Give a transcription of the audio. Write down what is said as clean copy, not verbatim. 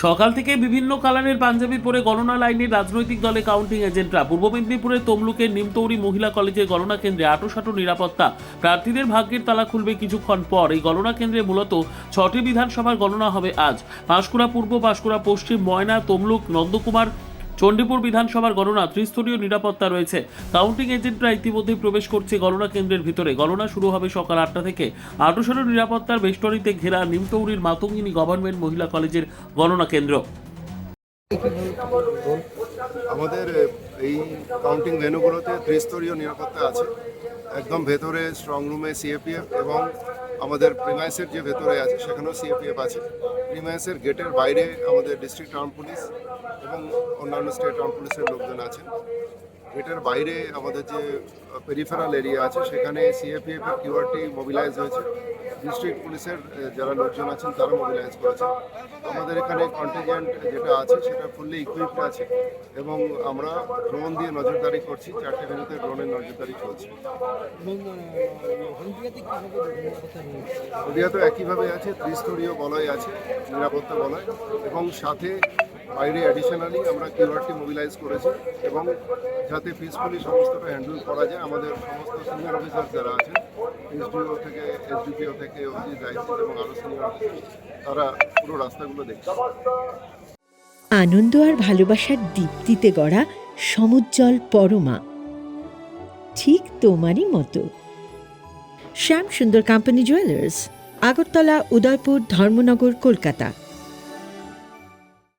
সকাল থেকে বিভিন্ন কালারের পাঞ্জাবি পরে গণনা লাইনে রাজনৈতিক দলে কাউন্টিং এজেন্টরা। পূর্ব মেদিনীপুরের তমলুকের নিমতৌরি মহিলা কলেজের গণনা কেন্দ্রে আঁটোসাঁটো নিরাপত্তা। প্রার্থীদের ভাগ্যের তালা খুলবে কিছুক্ষণ পর। এই গণনা কেন্দ্রে মূলত 6টি বিধানসভার গণনা হবে আজ। পাঁশকুড়া পূর্ব, পাঁশকুড়া পশ্চিম, ময়না, তমলুক, নন্দকুমার, চণ্ডীপুর বিধানসভার গণনা। ত্রিস্তরীয় নিরাপত্তা রয়েছে। কাউন্টিং এজেন্টরা ইতিমধ্যেই প্রবেশ করছে গণনা কেন্দ্রের ভিতরে। গণনা শুরু হবে সকাল 8টা থেকে। আঁটোসাঁটো নিরাপত্তার বেষ্টনীতে ঘেরা নিমতৌরির মাতঙ্গিনী গভর্নমেন্ট মহিলা কলেজের গণনা কেন্দ্র। আমাদের এই কাউন্টিং ভেন্যুগুলোতে ত্রিস্তরীয় নিরাপত্তা আছে। একদম ভেতরে স্ট্রং রুমে সিএপিএফ এবং আমাদের প্রিমাইসের যে ভেতরে আছে সেখানেও সিএপিএফ আছে। প্রিমাইসের গেটের বাইরে আমাদের ডিস্ট্রিক্ট আর্ম পুলিশ এবং অন্যান্য স্টেট আর্ম পুলিশের লোকজন আছেন। গেটের বাইরে আমাদের যে পেরিফেরাল এরিয়া আছে সেখানে সিএপিএফ এর কিউআরটি মোবিলাইজ হয়েছে। ডিস্ট্রিক্ট পুলিশের যারা লোকজন আছেন তারা মোবিলাইজ করেছে। আমাদের এখানে কন্টিনজেন্ট যেটা আছে সেটা ফুললি ইকুইপড আছে এবং আমরা ড্রোন দিয়ে নজরদারি করছি। 4টে ভেন্যুতে ড্রোনের নজরদারি চলছে। হলদিয়া তো একইভাবে আছে, ত্রিস্তরীয় বলয় আছে, নিরাপত্তা বলয়, এবং সাথে বাইরে অ্যাডিশনালি আমরা কিউআরটি মোবিলাইজ করেছি এবং যাতে পিসফুলি সমস্তটা হ্যান্ডেল করা যায় আমাদের সমস্ত সিনিয়র অফিসার যারা আছেন, এসডিও থেকে এসডিপিও থেকে অবধি দায়িত্ব এবং আরও সিনিয়র অফিসার, তারা পুরো রাস্তাগুলো দেখছে। আনন্দ আর ভালোবাসার দীপ্তিতে গড়া সমুজ্জ্বল পরমা, ঠিক তোমারই মতো। শ্যাম সুন্দর কোম্পানি জুয়েলার্স, আগরতলা, উদয়পুর, ধর্মনগর, কলকাতা।